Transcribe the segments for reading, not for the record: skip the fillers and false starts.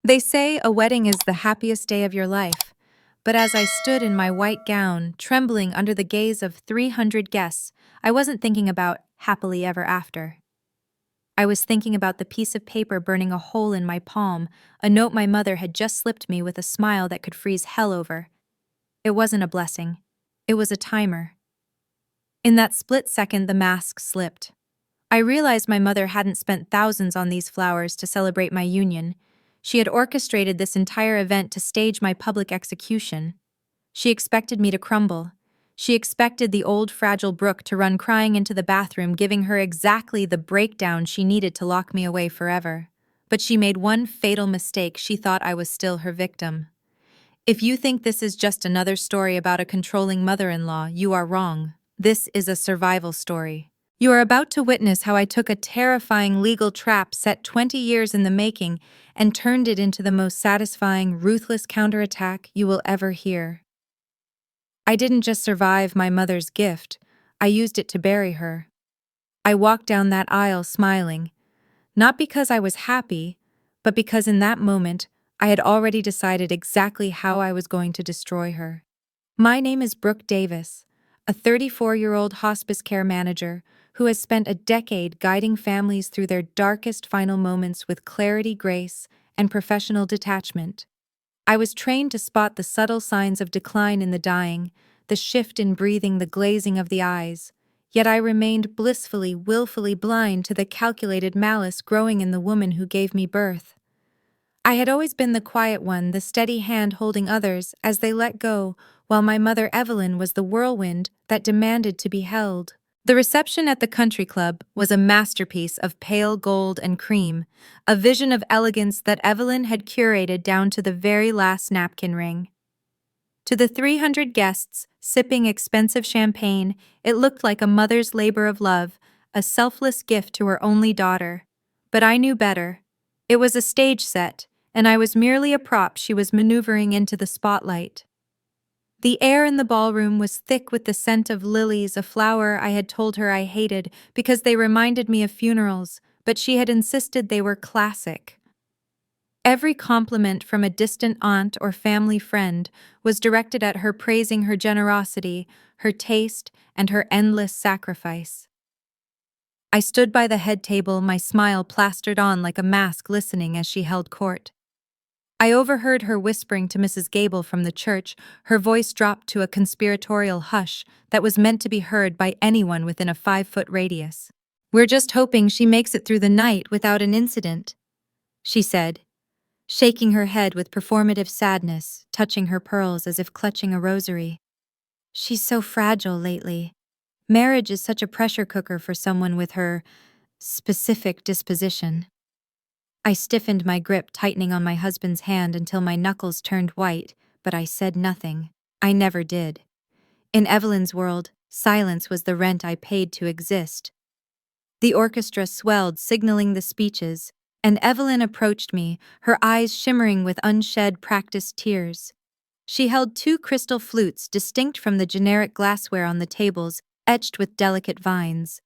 They say a wedding is the happiest day of your life, but as I stood in my white gown, trembling under the gaze of 300 guests, I wasn't thinking about happily ever after. I was thinking about the piece of paper burning a hole in my palm, a note my mother had just slipped me with a smile that could freeze hell over. It wasn't a blessing. It was a timer. In that split second, the mask slipped. I realized my mother hadn't spent thousands on these flowers to celebrate my union. She had orchestrated this entire event to stage my public execution. She expected me to crumble. She expected the old fragile Brooke to run crying into the bathroom, giving her exactly the breakdown she needed to lock me away forever. But she made one fatal mistake. She thought I was still her victim. If you think this is just another story about a controlling mother-in-law, you are wrong. This is a survival story. You are about to witness how I took a terrifying legal trap set 20 years in the making and turned it into the most satisfying, ruthless counterattack you will ever hear. I didn't just survive my mother's gift, I used it to bury her. I walked down that aisle smiling, not because I was happy, but because in that moment, I had already decided exactly how I was going to destroy her. My name is Brooke Davis, a 34-year-old hospice care manager who has spent a decade guiding families through their darkest final moments with clarity, grace, and professional detachment. I was trained to spot the subtle signs of decline in the dying, the shift in breathing, the glazing of the eyes, yet I remained blissfully, willfully blind to the calculated malice growing in the woman who gave me birth. I had always been the quiet one, the steady hand holding others as they let go, while my mother Evelyn was the whirlwind that demanded to be held. The reception at the country club was a masterpiece of pale gold and cream, a vision of elegance that Evelyn had curated down to the very last napkin ring. To the 300 guests, sipping expensive champagne, it looked like a mother's labor of love, a selfless gift to her only daughter. But I knew better. It was a stage set, and I was merely a prop she was maneuvering into the spotlight. The air in the ballroom was thick with the scent of lilies, a flower I had told her I hated because they reminded me of funerals, but she had insisted they were classic. Every compliment from a distant aunt or family friend was directed at her, praising her generosity, her taste, and her endless sacrifice. I stood by the head table, my smile plastered on like a mask, listening as she held court. I overheard her whispering to Mrs. Gable from the church, her voice dropped to a conspiratorial hush that was meant to be heard by anyone within a 5-foot radius. "We're just hoping she makes it through the night without an incident," she said, shaking her head with performative sadness, touching her pearls as if clutching a rosary. "She's so fragile lately. Marriage is such a pressure cooker for someone with her specific disposition." I stiffened my grip, tightening on my husband's hand until my knuckles turned white, but I said nothing. I never did. In Evelyn's world, silence was the rent I paid to exist. The orchestra swelled, signaling the speeches, and Evelyn approached me, her eyes shimmering with unshed, practiced tears. She held 2 crystal flutes distinct from the generic glassware on the tables, etched with delicate vines.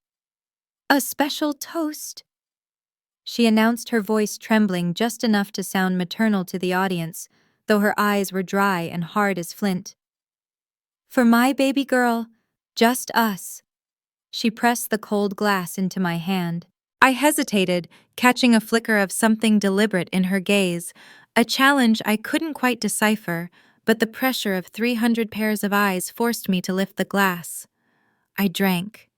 "A special toast," she announced, her voice trembling just enough to sound maternal to the audience, though her eyes were dry and hard as flint. "For my baby girl, just us." She pressed the cold glass into my hand. I hesitated, catching a flicker of something deliberate in her gaze, a challenge I couldn't quite decipher, but the pressure of 300 pairs of eyes forced me to lift the glass. I drank.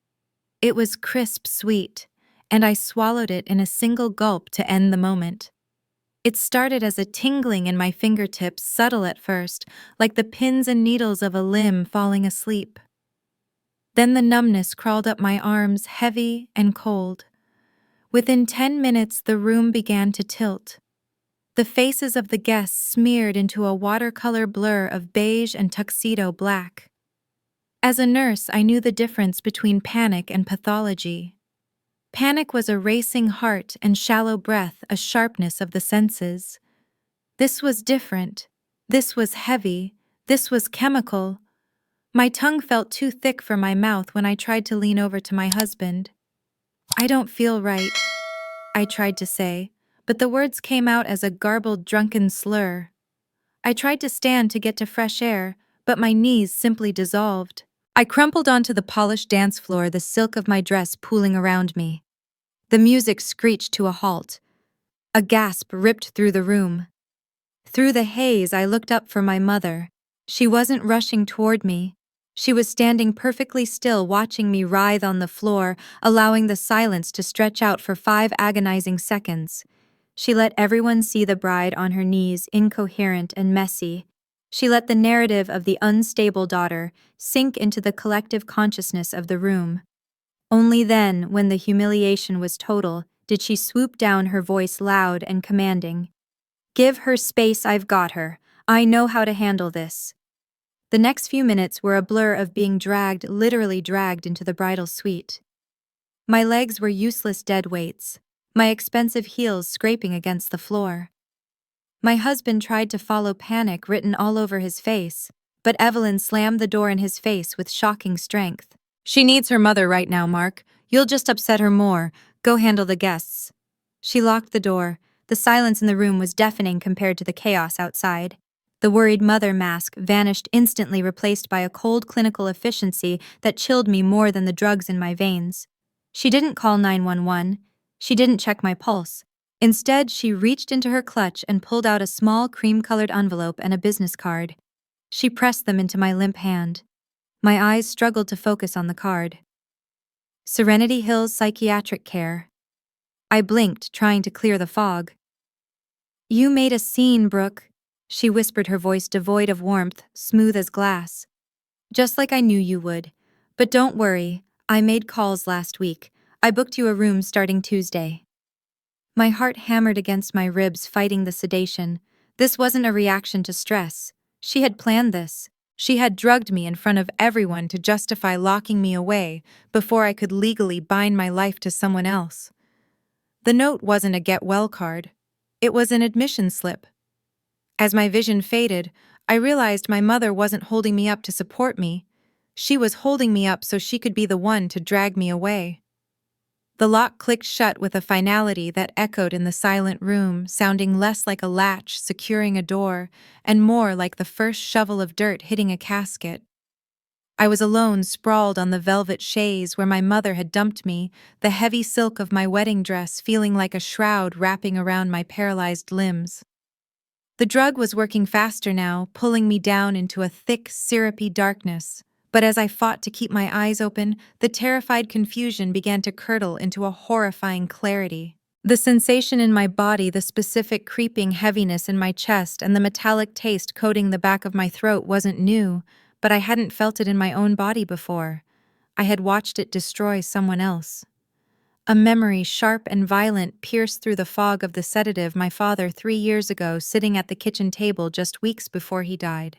It was crisp sweet, and I swallowed it in a single gulp to end the moment. It started as a tingling in my fingertips, subtle at first, like the pins and needles of a limb falling asleep. Then the numbness crawled up my arms, heavy and cold. Within 10 minutes, the room began to tilt. The faces of the guests smeared into a watercolor blur of beige and tuxedo black. As a nurse, I knew the difference between panic and pathology. Panic was a racing heart and shallow breath, a sharpness of the senses. This was different. This was heavy. This was chemical. My tongue felt too thick for my mouth when I tried to lean over to my husband. "I don't feel right," I tried to say, but the words came out as a garbled, drunken slur. I tried to stand to get to fresh air, but my knees simply dissolved. I crumpled onto the polished dance floor, the silk of my dress pooling around me. The music screeched to a halt. A gasp ripped through the room. Through the haze, I looked up for my mother. She wasn't rushing toward me. She was standing perfectly still, watching me writhe on the floor, allowing the silence to stretch out for 5 agonizing seconds. She let everyone see the bride on her knees, incoherent and messy. She let the narrative of the unstable daughter sink into the collective consciousness of the room. Only then, when the humiliation was total, did she swoop down, her voice loud and commanding. "Give her space, I've got her. I know how to handle this." The next few minutes were a blur of being dragged, literally dragged into the bridal suite. My legs were useless dead weights, my expensive heels scraping against the floor. My husband tried to follow, panic written all over his face, but Evelyn slammed the door in his face with shocking strength. "She needs her mother right now, Mark. You'll just upset her more. Go handle the guests." She locked the door. The silence in the room was deafening compared to the chaos outside. The worried mother mask vanished instantly, replaced by a cold clinical efficiency that chilled me more than the drugs in my veins. She didn't call 911. She didn't check my pulse. Instead, she reached into her clutch and pulled out a small cream-colored envelope and a business card. She pressed them into my limp hand. My eyes struggled to focus on the card. Serenity Hills Psychiatric Care. I blinked, trying to clear the fog. "You made a scene, Brooke," she whispered, her voice devoid of warmth, smooth as glass. "Just like I knew you would. But don't worry, I made calls last week. I booked you a room starting Tuesday." My heart hammered against my ribs, fighting the sedation. This wasn't a reaction to stress. She had planned this. She had drugged me in front of everyone to justify locking me away before I could legally bind my life to someone else. The note wasn't a get-well card. It was an admission slip. As my vision faded, I realized my mother wasn't holding me up to support me. She was holding me up so she could be the one to drag me away. The lock clicked shut with a finality that echoed in the silent room, sounding less like a latch securing a door and more like the first shovel of dirt hitting a casket. I was alone, sprawled on the velvet chaise where my mother had dumped me, the heavy silk of my wedding dress feeling like a shroud wrapping around my paralyzed limbs. The drug was working faster now, pulling me down into a thick, syrupy darkness. But as I fought to keep my eyes open, the terrified confusion began to curdle into a horrifying clarity. The sensation in my body, the specific creeping heaviness in my chest, and the metallic taste coating the back of my throat wasn't new, but I hadn't felt it in my own body before. I had watched it destroy someone else. A memory, sharp and violent, pierced through the fog of the sedative my father 3 years ago, sitting at the kitchen table just weeks before he died.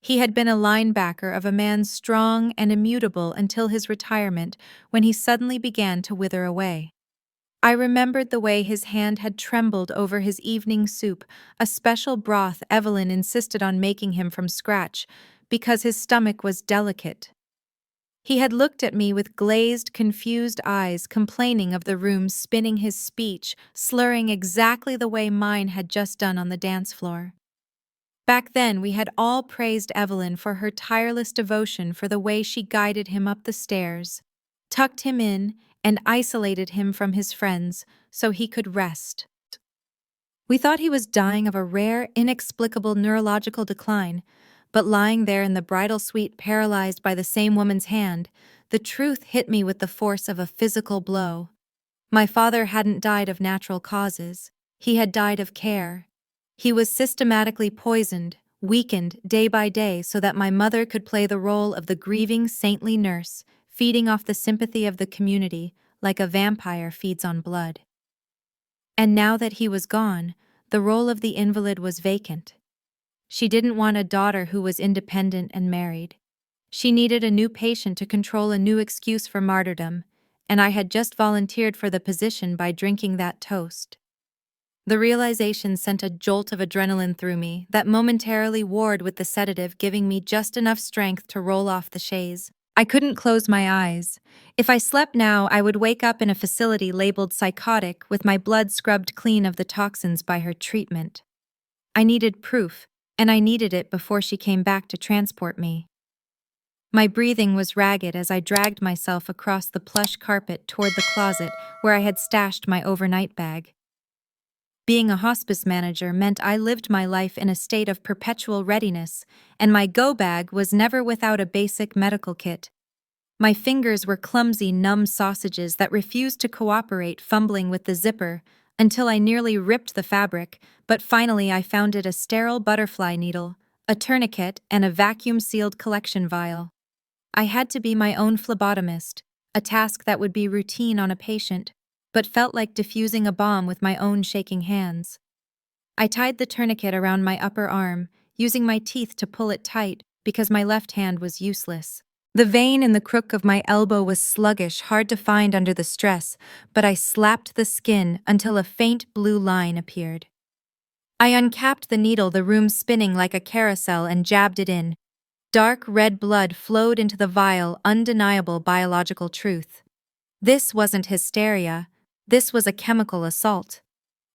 He had been a linebacker of a man strong and immutable until his retirement, when he suddenly began to wither away. I remembered the way his hand had trembled over his evening soup, a special broth Evelyn insisted on making him from scratch, because his stomach was delicate. He had looked at me with glazed, confused eyes, complaining of the room spinning his speech, slurring exactly the way mine had just done on the dance floor. Back then, we had all praised Evelyn for her tireless devotion, for the way she guided him up the stairs, tucked him in, and isolated him from his friends so he could rest. We thought he was dying of a rare, inexplicable neurological decline, but lying there in the bridal suite, paralyzed by the same woman's hand, the truth hit me with the force of a physical blow. My father hadn't died of natural causes. He had died of care. He was systematically poisoned, weakened day by day so that my mother could play the role of the grieving, saintly nurse, feeding off the sympathy of the community like a vampire feeds on blood. And now that he was gone, the role of the invalid was vacant. She didn't want a daughter who was independent and married. She needed a new patient to control a new excuse for martyrdom, and I had just volunteered for the position by drinking that toast. The realization sent a jolt of adrenaline through me that momentarily warred with the sedative, giving me just enough strength to roll off the chaise. I couldn't close my eyes. If I slept now, I would wake up in a facility labeled psychotic with my blood scrubbed clean of the toxins by her treatment. I needed proof, and I needed it before she came back to transport me. My breathing was ragged as I dragged myself across the plush carpet toward the closet where I had stashed my overnight bag. Being a hospice manager meant I lived my life in a state of perpetual readiness, and my go bag was never without a basic medical kit. My fingers were clumsy, numb sausages that refused to cooperate, fumbling with the zipper until I nearly ripped the fabric, but finally I found it: a sterile butterfly needle, a tourniquet, and a vacuum-sealed collection vial. I had to be my own phlebotomist, a task that would be routine on a patient, but felt like defusing a bomb with my own shaking hands. I tied the tourniquet around my upper arm, using my teeth to pull it tight because my left hand was useless. The vein in the crook of my elbow was sluggish, hard to find under the stress, but I slapped the skin until a faint blue line appeared. I uncapped the needle, the room spinning like a carousel, and jabbed it in. Dark red blood flowed into the vial, undeniable biological truth. This wasn't hysteria, this was a chemical assault.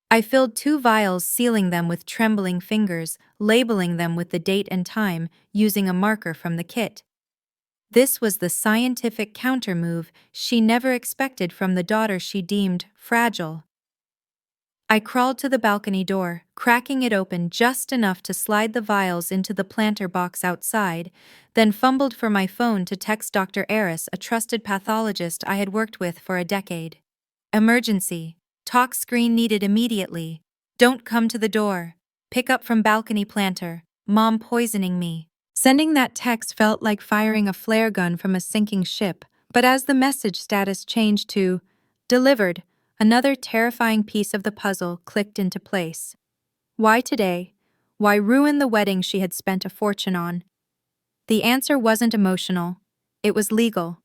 I filled 2 vials, sealing them with trembling fingers, labeling them with the date and time, using a marker from the kit. This was the scientific countermove she never expected from the daughter she deemed fragile. I crawled to the balcony door, cracking it open just enough to slide the vials into the planter box outside, then fumbled for my phone to text Dr. Eris, a trusted pathologist I had worked with for a decade. Emergency. Talk screen needed immediately. Don't come to the door. Pick up from balcony planter. Mom poisoning me. Sending that text felt like firing a flare gun from a sinking ship, but as the message status changed to delivered, another terrifying piece of the puzzle clicked into place. Why today? Why ruin the wedding she had spent a fortune on? The answer wasn't emotional. It was legal.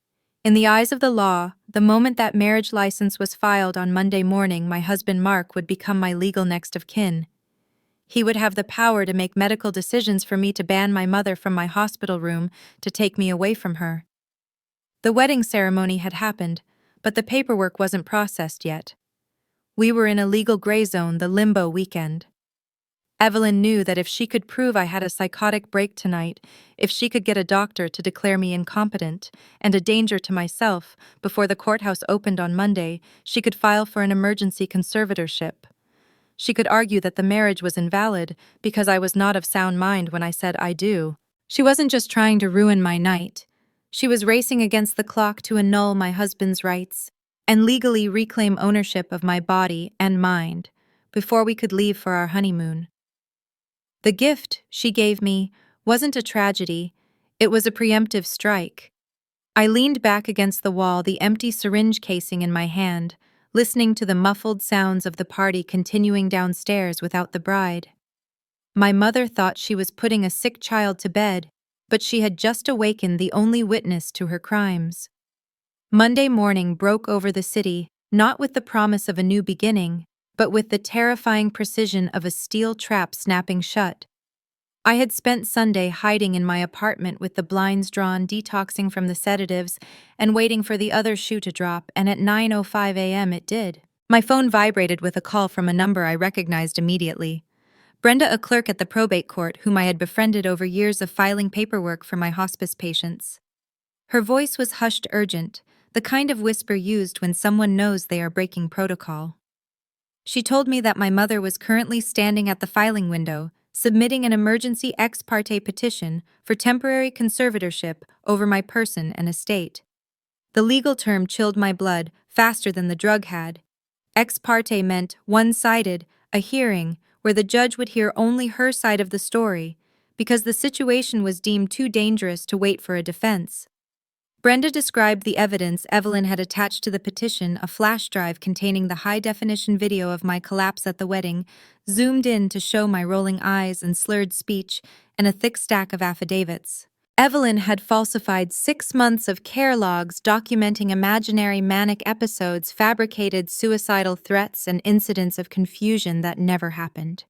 In the eyes of the law, the moment that marriage license was filed on Monday morning, my husband Mark would become my legal next of kin. He would have the power to make medical decisions for me, to ban my mother from my hospital room, to take me away from her. The wedding ceremony had happened, but the paperwork wasn't processed yet. We were in a legal gray zone, the limbo weekend. Evelyn knew that if she could prove I had a psychotic break tonight, if she could get a doctor to declare me incompetent and a danger to myself before the courthouse opened on Monday, she could file for an emergency conservatorship. She could argue that the marriage was invalid because I was not of sound mind when I said I do. She wasn't just trying to ruin my night. She was racing against the clock to annul my husband's rights and legally reclaim ownership of my body and mind before we could leave for our honeymoon. The gift she gave me wasn't a tragedy, it was a preemptive strike. I leaned back against the wall, the empty syringe casing in my hand, listening to the muffled sounds of the party continuing downstairs without the bride. My mother thought she was putting a sick child to bed, but she had just awakened the only witness to her crimes. Monday morning broke over the city, not with the promise of a new beginning, but with the terrifying precision of a steel trap snapping shut. I had spent Sunday hiding in my apartment with the blinds drawn, detoxing from the sedatives, and waiting for the other shoe to drop, and at 9:05 a.m. it did. My phone vibrated with a call from a number I recognized immediately. Brenda, a clerk at the probate court whom I had befriended over years of filing paperwork for my hospice patients. Her voice was hushed, urgent, the kind of whisper used when someone knows they are breaking protocol. She told me that my mother was currently standing at the filing window, submitting an emergency ex parte petition for temporary conservatorship over my person and estate. The legal term chilled my blood faster than the drug had. Ex parte meant one-sided, a hearing where the judge would hear only her side of the story, because the situation was deemed too dangerous to wait for a defense. Brenda described the evidence Evelyn had attached to the petition, a flash drive containing the high-definition video of my collapse at the wedding, zoomed in to show my rolling eyes and slurred speech, and a thick stack of affidavits. Evelyn had falsified 6 months of care logs documenting imaginary manic episodes, fabricated suicidal threats, and incidents of confusion that never happened.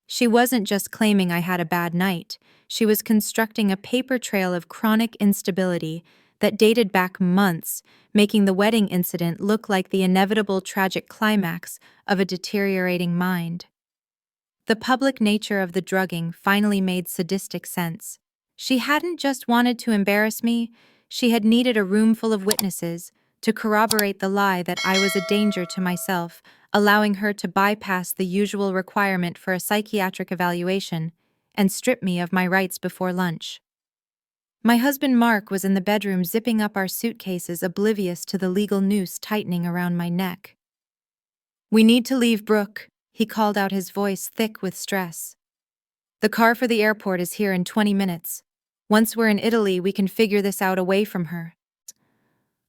She wasn't just claiming I had a bad night, she was constructing a paper trail of chronic instability that dated back months, making the wedding incident look like the inevitable tragic climax of a deteriorating mind. The public nature of the drugging finally made sadistic sense. She hadn't just wanted to embarrass me, she had needed a room full of witnesses to corroborate the lie that I was a danger to myself, allowing her to bypass the usual requirement for a psychiatric evaluation and strip me of my rights before lunch. My husband Mark was in the bedroom zipping up our suitcases, oblivious to the legal noose tightening around my neck. "We need to leave, Brooke," he called out, his voice thick with stress. "The car for the airport is here in 20 minutes. Once we're in Italy, we can figure this out away from her."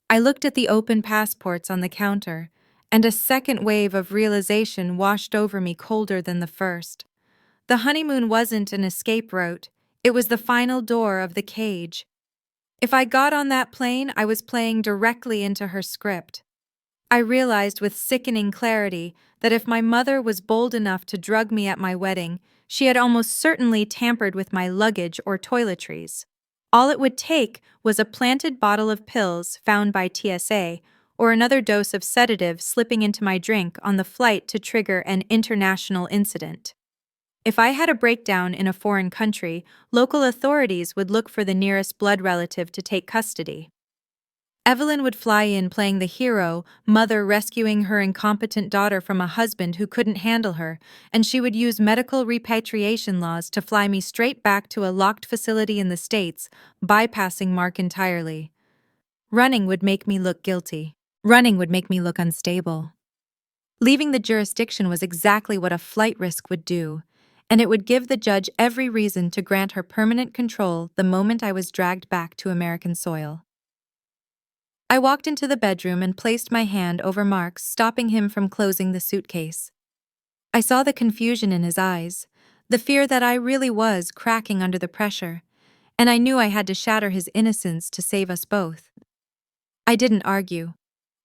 I looked at the open passports on the counter, and a second wave of realization washed over me, colder than the first. The honeymoon wasn't an escape route, it was the final door of the cage. If I got on that plane, I was playing directly into her script. I realized with sickening clarity that if my mother was bold enough to drug me at my wedding, she had almost certainly tampered with my luggage or toiletries. All it would take was a planted bottle of pills found by TSA or another dose of sedative slipping into my drink on the flight to trigger an international incident. If I had a breakdown in a foreign country, local authorities would look for the nearest blood relative to take custody. Evelyn would fly in playing the hero, mother rescuing her incompetent daughter from a husband who couldn't handle her, and she would use medical repatriation laws to fly me straight back to a locked facility in the States, bypassing Mark entirely. Running would make me look guilty. Running would make me look unstable. Leaving the jurisdiction was exactly what a flight risk would do, and it would give the judge every reason to grant her permanent control the moment I was dragged back to American soil. I walked into the bedroom and placed my hand over Mark's, stopping him from closing the suitcase. I saw the confusion in his eyes, the fear that I really was cracking under the pressure, and I knew I had to shatter his innocence to save us both. I didn't argue.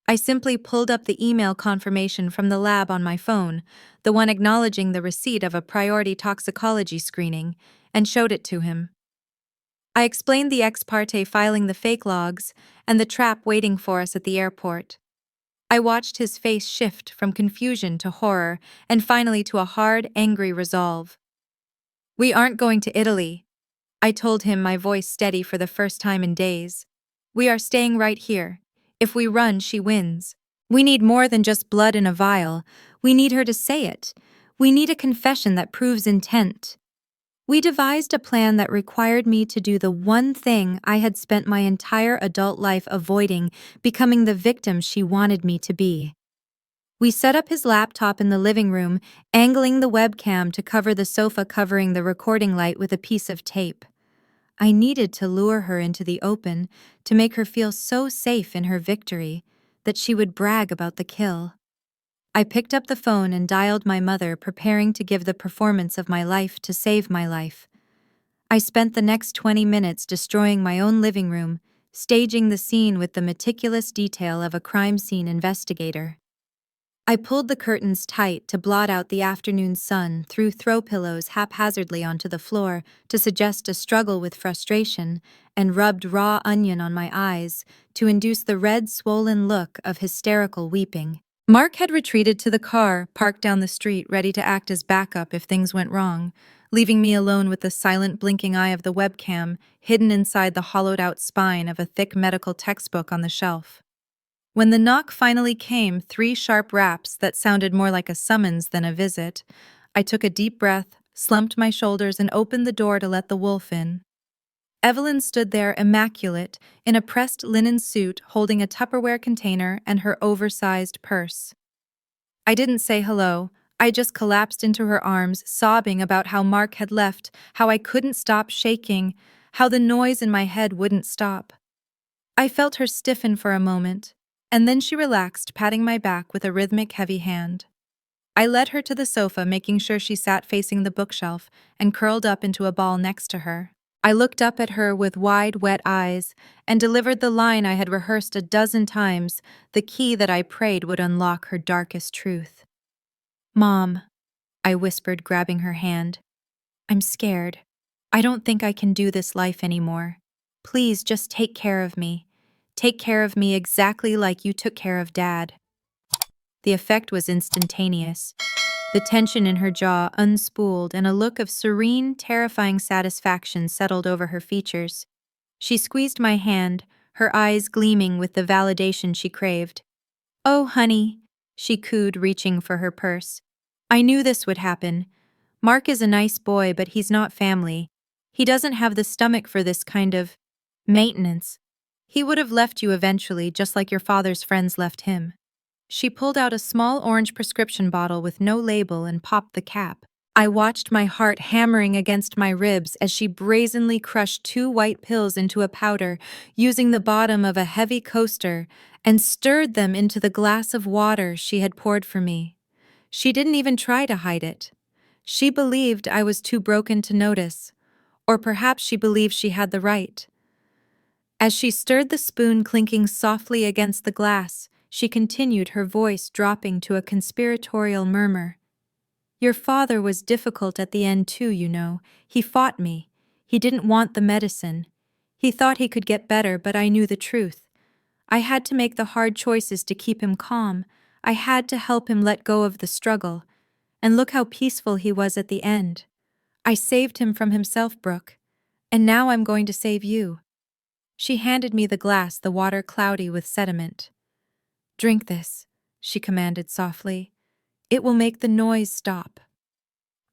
I simply pulled up the email confirmation from the lab on my phone, the one acknowledging the receipt of a priority toxicology screening, and showed it to him. I explained the ex parte filing the fake logs and the trap waiting for us at the airport. I watched his face shift from confusion to horror and finally to a hard, angry resolve. "We aren't going to Italy," I told him, my voice steady for the first time in days. "We are staying right here. If we run, she wins. We need more than just blood in a vial. We need her to say it. We need a confession that proves intent." We devised a plan that required me to do the one thing I had spent my entire adult life avoiding, becoming the victim she wanted me to be. We set up his laptop in the living room, angling the webcam to cover the sofa, covering the recording light with a piece of tape. I needed to lure her into the open, to make her feel so safe in her victory that she would brag about the kill. I picked up the phone and dialed my mother, preparing to give the performance of my life to save my life. I spent the next 20 minutes destroying my own living room, staging the scene with the meticulous detail of a crime scene investigator. I pulled the curtains tight to blot out the afternoon sun, threw throw pillows haphazardly onto the floor to suggest a struggle with frustration, and rubbed raw onion on my eyes to induce the red, swollen look of hysterical weeping. Mark had retreated to the car, parked down the street, ready to act as backup if things went wrong, leaving me alone with the silent blinking eye of the webcam hidden inside the hollowed-out spine of a thick medical textbook on the shelf. When the knock finally came, 3 sharp raps that sounded more like a summons than a visit, I took a deep breath, slumped my shoulders, and opened the door to let the wolf in. Evelyn stood there, immaculate, in a pressed linen suit, holding a Tupperware container and her oversized purse. I didn't say hello. I just collapsed into her arms, sobbing about how Mark had left, how I couldn't stop shaking, how the noise in my head wouldn't stop. I felt her stiffen for a moment, and then she relaxed, patting my back with a rhythmic, heavy hand. I led her to the sofa, making sure she sat facing the bookshelf, and curled up into a ball next to her. I looked up at her with wide, wet eyes and delivered the line I had rehearsed a dozen times, the key that I prayed would unlock her darkest truth. "Mom," I whispered, grabbing her hand. "I'm scared. I don't think I can do this life anymore. Please just take care of me. Take care of me exactly like you took care of Dad." The effect was instantaneous. The tension in her jaw unspooled and a look of serene, terrifying satisfaction settled over her features. She squeezed my hand, her eyes gleaming with the validation she craved. "Oh, honey," she cooed, reaching for her purse. "I knew this would happen. Mark is a nice boy, but he's not family. He doesn't have the stomach for this kind of maintenance. He would have left you eventually, just like your father's friends left him." She pulled out a small orange prescription bottle with no label and popped the cap. I watched my heart hammering against my ribs as she brazenly crushed 2 white pills into a powder using the bottom of a heavy coaster and stirred them into the glass of water she had poured for me. She didn't even try to hide it. She believed I was too broken to notice, or perhaps she believed she had the right. As she stirred the spoon clinking softly against the glass, she continued, her voice dropping to a conspiratorial murmur. "Your father was difficult at the end too, you know. He fought me. He didn't want the medicine. He thought he could get better, but I knew the truth. I had to make the hard choices to keep him calm. I had to help him let go of the struggle. And look how peaceful he was at the end. I saved him from himself, Brooke. And now I'm going to save you." She handed me the glass, the water cloudy with sediment. "Drink this," she commanded softly. "It will make the noise stop."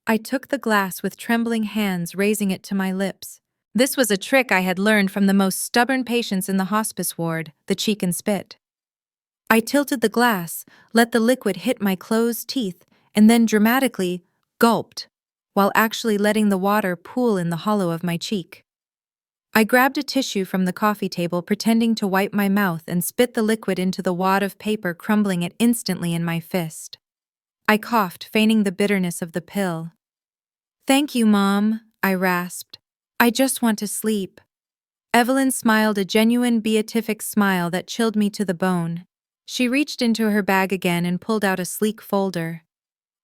I took the glass with trembling hands, raising it to my lips. This was a trick I had learned from the most stubborn patients in the hospice ward, the cheek and spit. I tilted the glass, let the liquid hit my closed teeth, and then dramatically gulped, while actually letting the water pool in the hollow of my cheek. I grabbed a tissue from the coffee table, pretending to wipe my mouth, and spit the liquid into the wad of paper, crumbling it instantly in my fist. I coughed, feigning the bitterness of the pill. "Thank you, Mom," I rasped. "I just want to sleep." Evelyn smiled, a genuine beatific smile that chilled me to the bone. She reached into her bag again and pulled out a sleek folder.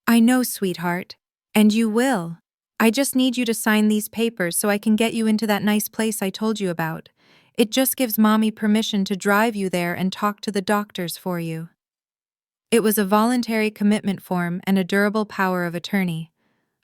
"I know, sweetheart. And you will. I just need you to sign these papers so I can get you into that nice place I told you about. It just gives Mommy permission to drive you there and talk to the doctors for you." It was a voluntary commitment form and a durable power of attorney.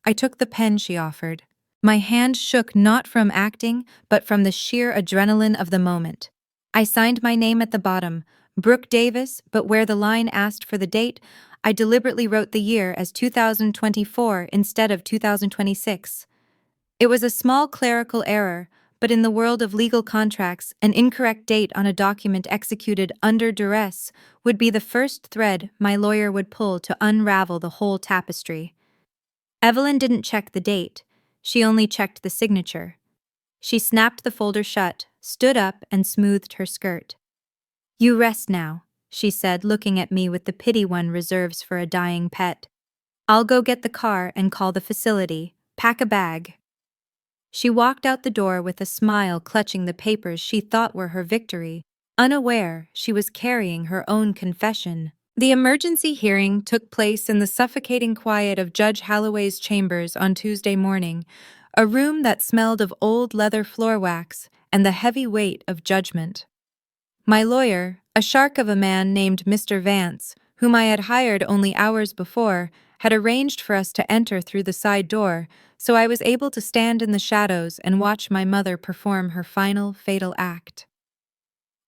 I took the pen she offered. My hand shook, not from acting, but from the sheer adrenaline of the moment. I signed my name at the bottom, Brooke Davis, but where the line asked for the date, I deliberately wrote the year as 2024 instead of 2026. It was a small clerical error, but in the world of legal contracts, an incorrect date on a document executed under duress would be the first thread my lawyer would pull to unravel the whole tapestry. Evelyn didn't check the date. She only checked the signature. She snapped the folder shut, stood up, and smoothed her skirt. "You rest now," she said, looking at me with the pity one reserves for a dying pet. "I'll go get the car and call the facility. Pack a bag." She walked out the door with a smile, clutching the papers she thought were her victory, unaware she was carrying her own confession. The emergency hearing took place in the suffocating quiet of Judge Holloway's chambers on Tuesday morning, a room that smelled of old leather floor wax and the heavy weight of judgment. My lawyer, a shark of a man named Mr. Vance, whom I had hired only hours before, had arranged for us to enter through the side door, so I was able to stand in the shadows and watch my mother perform her final fatal act.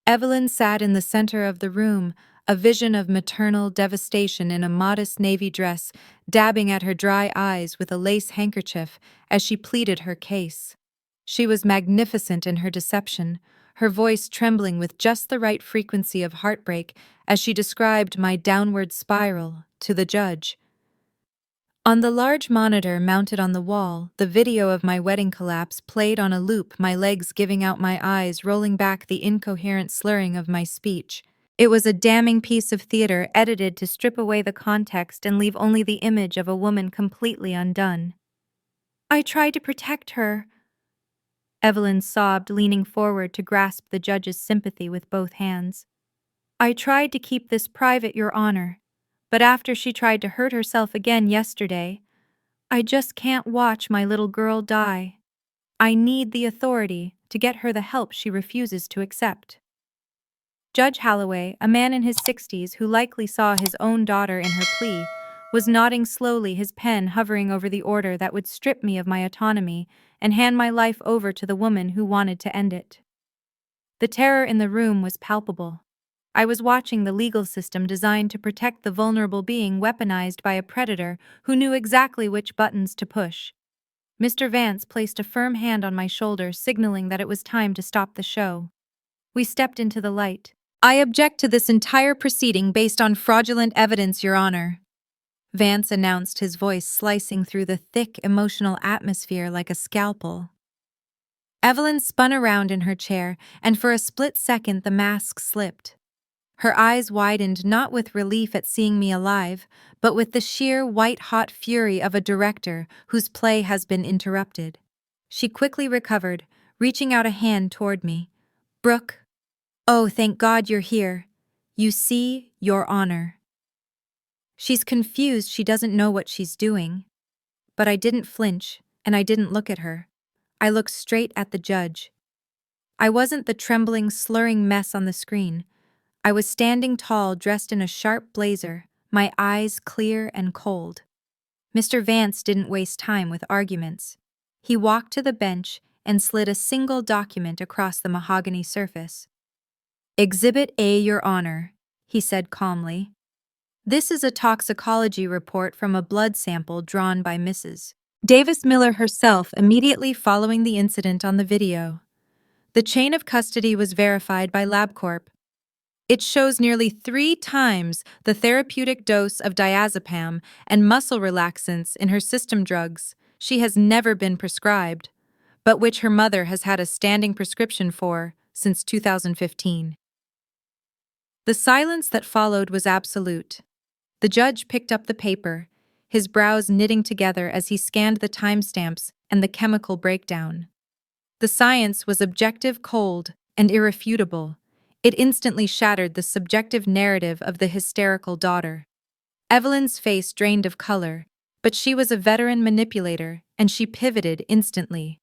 Evelyn sat in the center of the room, a vision of maternal devastation in a modest navy dress, dabbing at her dry eyes with a lace handkerchief as she pleaded her case. She was magnificent in her deception, her voice trembling with just the right frequency of heartbreak as she described my downward spiral to the judge. On the large monitor mounted on the wall, the video of my wedding collapse played on a loop, my legs giving out, my eyes rolling back, the incoherent slurring of my speech. It was a damning piece of theater, edited to strip away the context and leave only the image of a woman completely undone. "I tried to protect her," Evelyn sobbed, leaning forward to grasp the judge's sympathy with both hands. "I tried to keep this private, Your Honor. But after she tried to hurt herself again yesterday, I just can't watch my little girl die. I need the authority to get her the help she refuses to accept." Judge Holloway, a man in his 60s who likely saw his own daughter in her plea, was nodding slowly, his pen hovering over the order that would strip me of my autonomy and hand my life over to the woman who wanted to end it. The terror in the room was palpable. I was watching the legal system designed to protect the vulnerable being weaponized by a predator who knew exactly which buttons to push. Mr. Vance placed a firm hand on my shoulder, signaling that it was time to stop the show. We stepped into the light. "I object to this entire proceeding based on fraudulent evidence, Your Honor," Vance announced, his voice slicing through the thick, emotional atmosphere like a scalpel. Evelyn spun around in her chair, and for a split second the mask slipped. Her eyes widened, not with relief at seeing me alive, but with the sheer white-hot fury of a director whose play has been interrupted. She quickly recovered, reaching out a hand toward me. "Brooke, oh, thank God you're here. You see, Your Honor." She's confused, she doesn't know what she's doing. But I didn't flinch, and I didn't look at her. I looked straight at the judge. I wasn't the trembling, slurring mess on the screen. I was standing tall, dressed in a sharp blazer, my eyes clear and cold. Mr. Vance didn't waste time with arguments. He walked to the bench and slid a single document across the mahogany surface. "Exhibit A, Your Honor," he said calmly. "This is a toxicology report from a blood sample drawn by Mrs. Davis Miller herself immediately following the incident on the video. The chain of custody was verified by LabCorp. It shows nearly 3 times the therapeutic dose of diazepam and muscle relaxants in her system drugs she has never been prescribed, but which her mother has had a standing prescription for since 2015. The silence that followed was absolute. The judge picked up the paper, his brows knitting together as he scanned the timestamps and the chemical breakdown. The science was objective, cold, and irrefutable. It instantly shattered the subjective narrative of the hysterical daughter. Evelyn's face drained of color, but she was a veteran manipulator, and she pivoted instantly.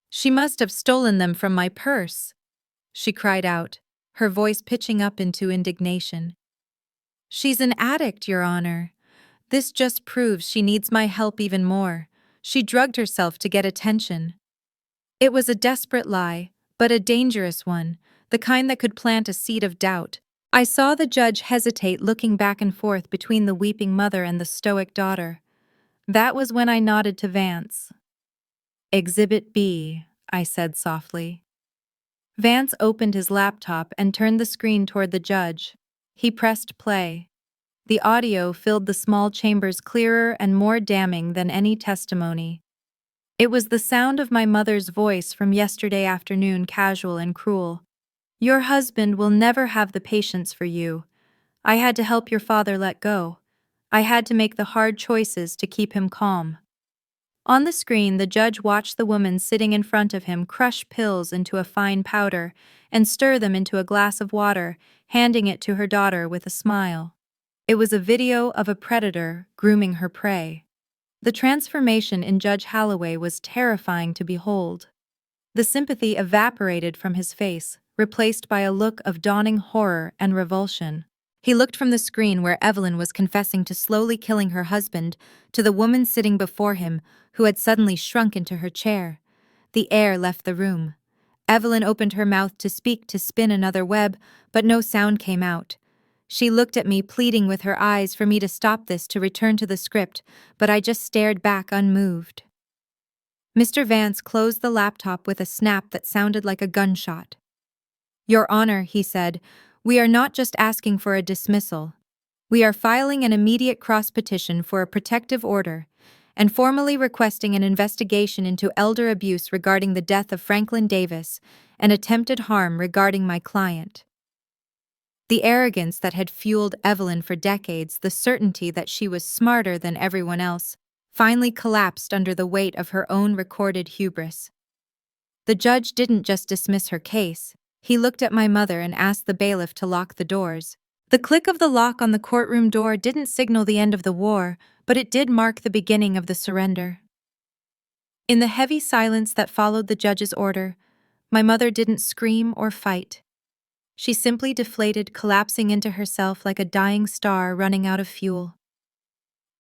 "She must have stolen them from my purse," she cried out, her voice pitching up into indignation. "She's an addict, Your Honor. This just proves she needs my help even more. She drugged herself to get attention." It was a desperate lie, but a dangerous one, the kind that could plant a seed of doubt. I saw the judge hesitate, looking back and forth between the weeping mother and the stoic daughter. That was when I nodded to Vance. "Exhibit B," I said softly. Vance opened his laptop and turned the screen toward the judge. He pressed play. The audio filled the small chambers, clearer and more damning than any testimony. It was the sound of my mother's voice from yesterday afternoon, casual and cruel. "Your husband will never have the patience for you. I had to help your father let go. I had to make the hard choices to keep him calm." On the screen, the judge watched the woman sitting in front of him crush pills into a fine powder and stir them into a glass of water, handing it to her daughter with a smile. It was a video of a predator grooming her prey. The transformation in Judge Holloway was terrifying to behold. The sympathy evaporated from his face, replaced by a look of dawning horror and revulsion. He looked from the screen where Evelyn was confessing to slowly killing her husband to the woman sitting before him who had suddenly shrunk into her chair. The air left the room. Evelyn opened her mouth to speak, to spin another web, but no sound came out. She looked at me, pleading with her eyes for me to stop this, to return to the script, but I just stared back unmoved. Mr. Vance closed the laptop with a snap that sounded like a gunshot. "Your Honor," he said, "we are not just asking for a dismissal. We are filing an immediate cross-petition for a protective order and formally requesting an investigation into elder abuse regarding the death of Franklin Davis and attempted harm regarding my client." The arrogance that had fueled Evelyn for decades, the certainty that she was smarter than everyone else, finally collapsed under the weight of her own recorded hubris. The judge didn't just dismiss her case. He looked at my mother and asked the bailiff to lock the doors. The click of the lock on the courtroom door didn't signal the end of the war, but it did mark the beginning of the surrender. In the heavy silence that followed the judge's order, my mother didn't scream or fight. She simply deflated, collapsing into herself like a dying star running out of fuel.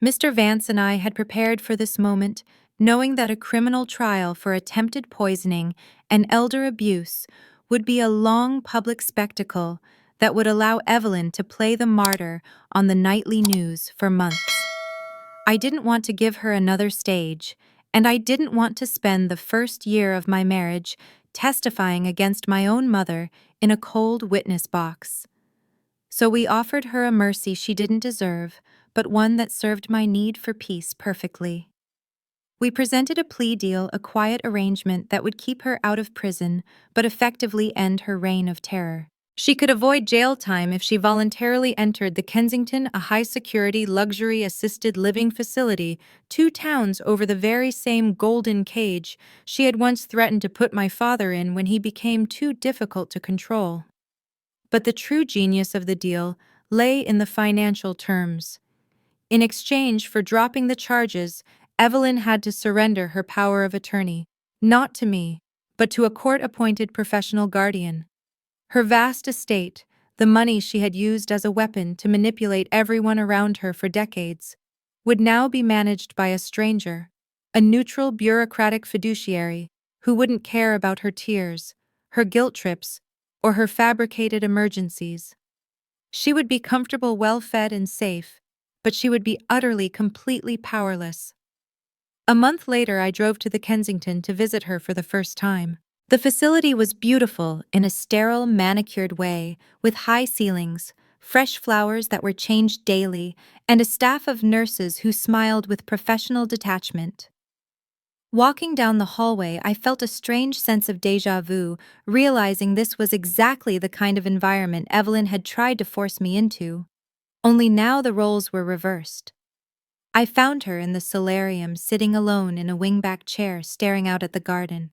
Mr. Vance and I had prepared for this moment, knowing that a criminal trial for attempted poisoning and elder abuse would be a long public spectacle that would allow Evelyn to play the martyr on the nightly news for months. I didn't want to give her another stage, and I didn't want to spend the first year of my marriage testifying against my own mother in a cold witness box. So we offered her a mercy she didn't deserve, but one that served my need for peace perfectly. We presented a plea deal, a quiet arrangement that would keep her out of prison, but effectively end her reign of terror. She could avoid jail time if she voluntarily entered the Kensington, a high-security, luxury-assisted living facility, 2 towns over the very same golden cage she had once threatened to put my father in when he became too difficult to control. But the true genius of the deal lay in the financial terms. In exchange for dropping the charges, Evelyn had to surrender her power of attorney, not to me, but to a court-appointed professional guardian. Her vast estate, the money she had used as a weapon to manipulate everyone around her for decades, would now be managed by a stranger, a neutral bureaucratic fiduciary who wouldn't care about her tears, her guilt trips, or her fabricated emergencies. She would be comfortable, well-fed, and safe, but she would be utterly, completely powerless. A month later, I drove to the Kensington to visit her for the first time. The facility was beautiful in a sterile, manicured way, with high ceilings, fresh flowers that were changed daily, and a staff of nurses who smiled with professional detachment. Walking down the hallway, I felt a strange sense of déjà vu, realizing this was exactly the kind of environment Evelyn had tried to force me into. Only now the roles were reversed. I found her in the solarium, sitting alone in a wingback chair, staring out at the garden.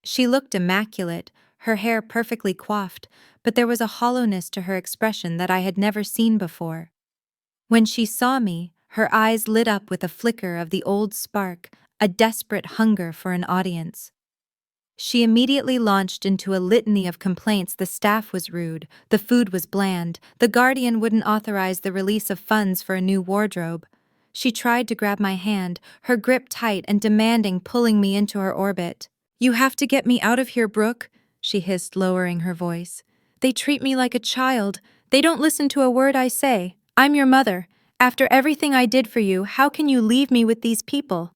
She looked immaculate, her hair perfectly coiffed, but there was a hollowness to her expression that I had never seen before. When she saw me, her eyes lit up with a flicker of the old spark, a desperate hunger for an audience. She immediately launched into a litany of complaints. The staff was rude, the food was bland, the guardian wouldn't authorize the release of funds for a new wardrobe. She tried to grab my hand, her grip tight and demanding, pulling me into her orbit. "You have to get me out of here, Brooke," she hissed, lowering her voice. "They treat me like a child. They don't listen to a word I say. I'm your mother. After everything I did for you, how can you leave me with these people?"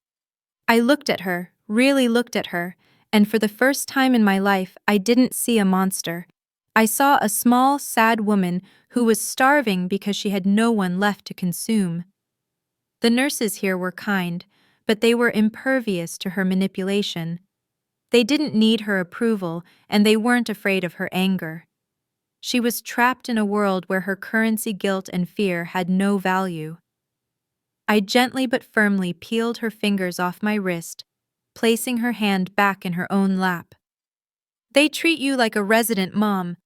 I looked at her, really looked at her, and for the first time in my life, I didn't see a monster. I saw a small, sad woman who was starving because she had no one left to consume. The nurses here were kind, but they were impervious to her manipulation. They didn't need her approval, and they weren't afraid of her anger. She was trapped in a world where her currency, guilt, and fear had no value. I gently but firmly peeled her fingers off my wrist, placing her hand back in her own lap. "They treat you like a resident mom,"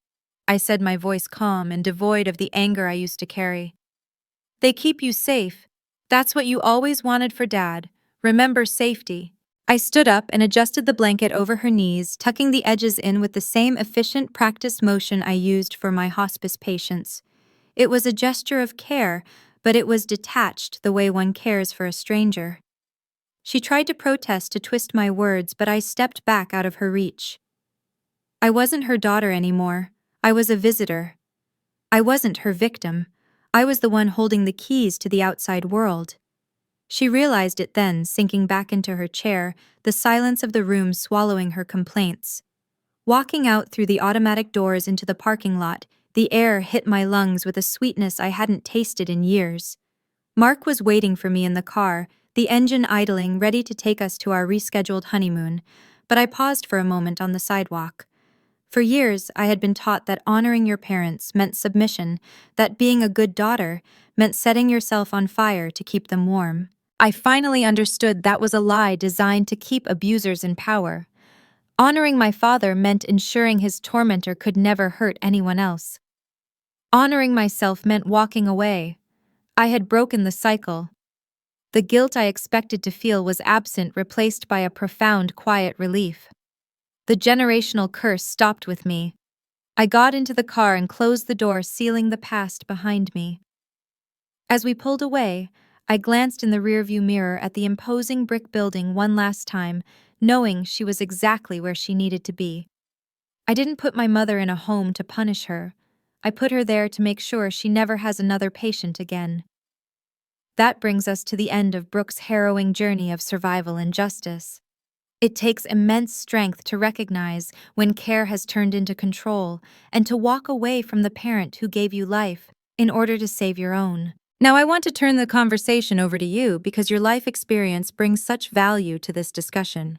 I said, my voice calm and devoid of the anger I used to carry. "They keep you safe. That's what you always wanted for Dad. Remember safety." I stood up and adjusted the blanket over her knees, tucking the edges in with the same efficient practice motion I used for my hospice patients. It was a gesture of care, but it was detached the way one cares for a stranger. She tried to protest, to twist my words, but I stepped back out of her reach. I wasn't her daughter anymore. I was a visitor. I wasn't her victim. I was the one holding the keys to the outside world. She realized it then, sinking back into her chair, the silence of the room swallowing her complaints. Walking out through the automatic doors into the parking lot, the air hit my lungs with a sweetness I hadn't tasted in years. Mark was waiting for me in the car, the engine idling, ready to take us to our rescheduled honeymoon, but I paused for a moment on the sidewalk. For years, I had been taught that honoring your parents meant submission, that being a good daughter meant setting yourself on fire to keep them warm. I finally understood that was a lie designed to keep abusers in power. Honoring my father meant ensuring his tormentor could never hurt anyone else. Honoring myself meant walking away. I had broken the cycle. The guilt I expected to feel was absent, replaced by a profound, quiet relief. The generational curse stopped with me. I got into the car and closed the door, sealing the past behind me. As we pulled away, I glanced in the rearview mirror at the imposing brick building one last time, knowing she was exactly where she needed to be. I didn't put my mother in a home to punish her. I put her there to make sure she never has another patient again. That brings us to the end of Brooke's harrowing journey of survival and justice. It takes immense strength to recognize when care has turned into control and to walk away from the parent who gave you life in order to save your own. Now, I want to turn the conversation over to you because your life experience brings such value to this discussion.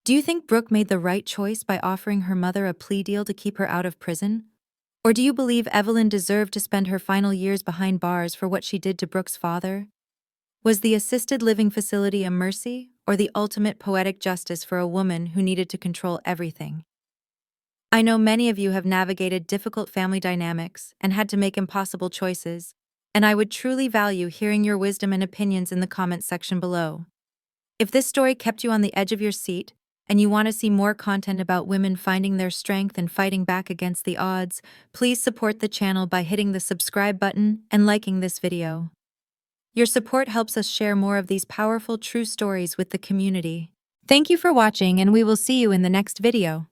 Do you think Brooke made the right choice by offering her mother a plea deal to keep her out of prison? Or do you believe Evelyn deserved to spend her final years behind bars for what she did to Brooke's father? Was the assisted living facility a mercy or the ultimate poetic justice for a woman who needed to control everything? I know many of you have navigated difficult family dynamics and had to make impossible choices, and I would truly value hearing your wisdom and opinions in the comments section below. If this story kept you on the edge of your seat, and you want to see more content about women finding their strength and fighting back against the odds, please support the channel by hitting the subscribe button and liking this video. Your support helps us share more of these powerful true stories with the community. Thank you for watching, and we will see you in the next video.